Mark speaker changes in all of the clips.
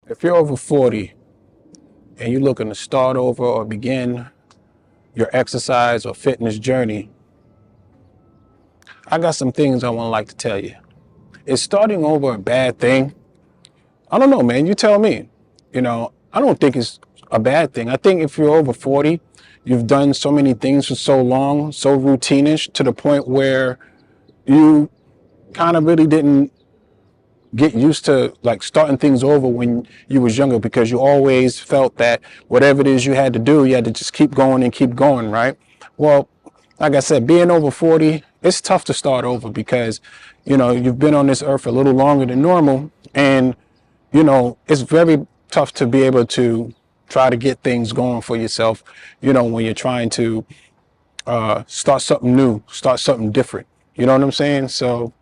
Speaker 1: If you're over 40 and you're looking to start over or begin your exercise or fitness journey, I got some things I want to like to tell you. Is starting over a bad thing? I don't know, man. You tell me. I don't think it's a bad thing. I think if you're over 40, you've done so many things for so long, so routinish to the point where you kind of really didn't get used to like starting things over when you was younger, because you always felt that whatever it is you had to do, you had to just keep going and keep going, right? Well, like I said, being over 40, it's tough to start over because, you've been on this earth a little longer than normal. And, it's very tough to be able to try to get things going for yourself, when you're trying to start something new, start something different. You know what I'm saying? So,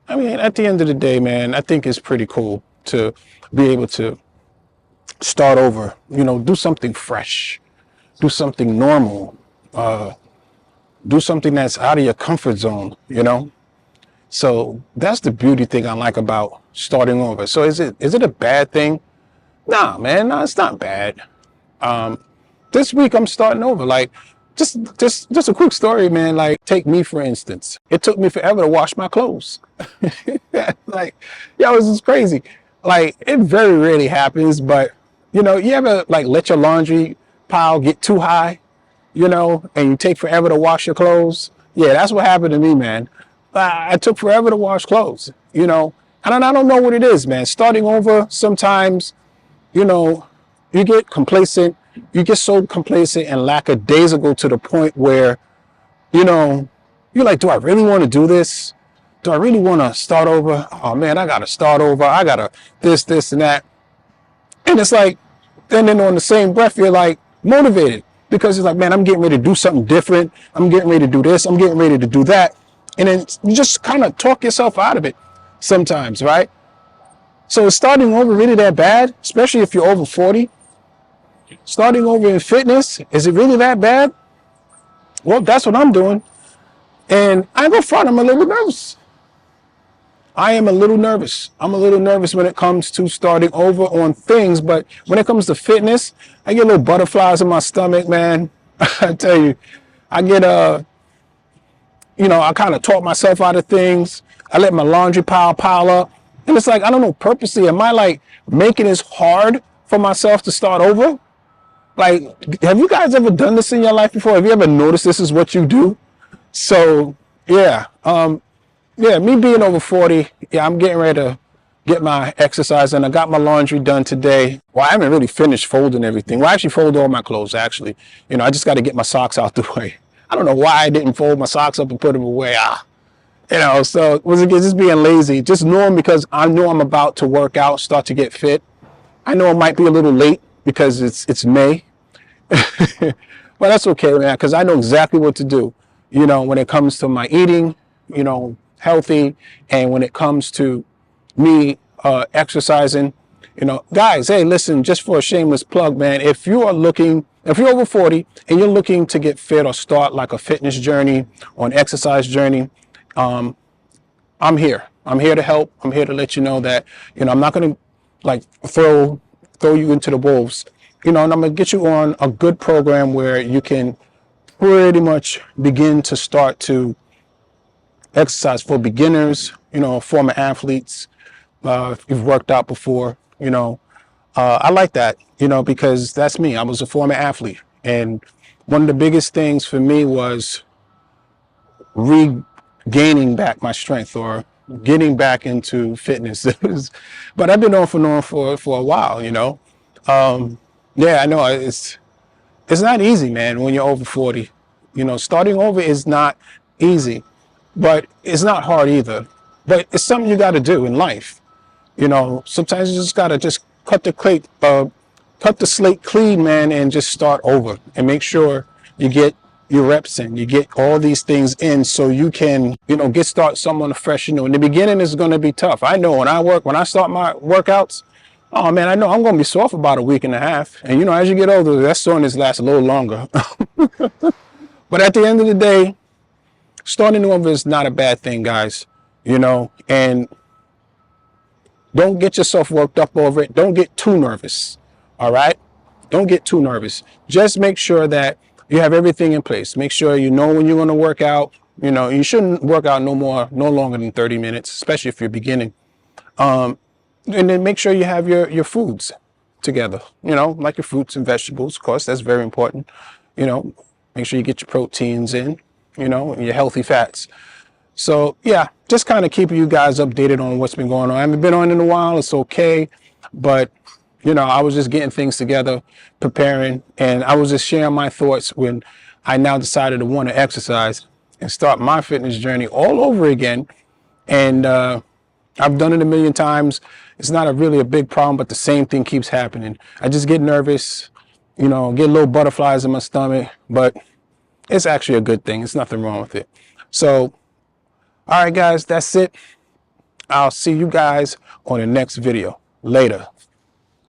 Speaker 1: I mean, at the end of the day, man, I think it's pretty cool to be able to start over, do something fresh, do something normal, do something that's out of your comfort zone. So that's the beauty thing I like about starting over. So is it a bad thing? Nah, man, no, it's not bad. This week I'm starting over. Like, just a quick story, man. Like, take me for instance. It took me forever to wash my clothes. Like, yo, this is crazy. Like, it very rarely happens, but you ever like let your laundry pile get too high, and you take forever to wash your clothes? Yeah, that's what happened to me, man. I took forever to wash clothes, and I don't know what it is, man. Starting over sometimes, you know, you get complacent. You get so complacent and lackadaisical to the point where, you know, you're like, do I really want to do this? Do I really want to start over? Oh man, I got to start over. I got to this, and that. And it's like, then on the same breath, you're like motivated because it's like, man, I'm getting ready to do something different. I'm getting ready to do this. I'm getting ready to do that. And then you just kind of talk yourself out of it sometimes, right? So is starting over really that bad? Especially if you're over 40? Starting over in fitness, is it really that bad? Well, that's what I'm doing. And I go front, I'm a little nervous. I am a little nervous. I'm a little nervous when it comes to starting over on things, but when it comes to fitness, I get little butterflies in my stomach, man. I tell you, I get I kind of talk myself out of things. I let my laundry pile up. And it's like, I don't know, purposely, am I like making this hard for myself to start over? Like, have you guys ever done this in your life before? Have you ever noticed this is what you do? So, yeah. Yeah, me being over 40, yeah, I'm getting ready to get my exercise and I got my laundry done today. Well, I haven't really finished folding everything. Well, I actually fold all my clothes, actually. I just got to get my socks out the way. I don't know why I didn't fold my socks up and put them away. So was it just being lazy? Just knowing because I know I'm about to work out, start to get fit. I know it might be a little late because it's May. Well, that's okay, man, because I know exactly what to do, when it comes to my eating, healthy, and when it comes to me exercising, guys, hey, listen, just for a shameless plug, man, if you're over 40 and you're looking to get fit or start like a fitness journey or an exercise journey, I'm here. I'm here to help. I'm here to let you know that, I'm not going to like throw you into the wolves, and I'm going to get you on a good program where you can pretty much begin to start to exercise for beginners, former athletes, if you've worked out before, I like that, because that's me. I was a former athlete. And one of the biggest things for me was regaining back my strength or getting back into fitness. But I've been on for a while. Yeah, I know it's not easy, man, when you're over 40. Starting over is not easy, but it's not hard either. But it's something you got to do in life. Sometimes you just got to just cut the slate clean, man, and just start over and make sure you get your reps in, you get all these things in so you can, start someone fresh. In the beginning is going to be tough. I know when I start my workouts, oh man, I know I'm going to be sore for about a week and a half. And as you get older, that soreness lasts a little longer. But at the end of the day, starting over is not a bad thing, guys. And Don't get yourself worked up over it. Don't get too nervous. All right? Don't get too nervous. Just make sure that you have everything in place. Make sure you know when you're going to work out. You know, you shouldn't work out no longer than 30 minutes, especially if you're beginning. And then make sure you have your foods together, you know, like your fruits and vegetables. Of course, that's very important. You know, make sure you get your proteins in, you know, and your healthy fats. So yeah, just kind of keeping you guys updated on what's been going on. I haven't been on in a while. It's okay. But, you know, I was just getting things together, preparing, and I was just sharing my thoughts when I now decided to want to exercise and start my fitness journey all over again. And I've done it a million times. It's not really a big problem, but the same thing keeps happening. I just get nervous, you know, get little butterflies in my stomach, but it's actually a good thing. There's nothing wrong with it. So, all right, guys, that's it. I'll see you guys on the next video. Later.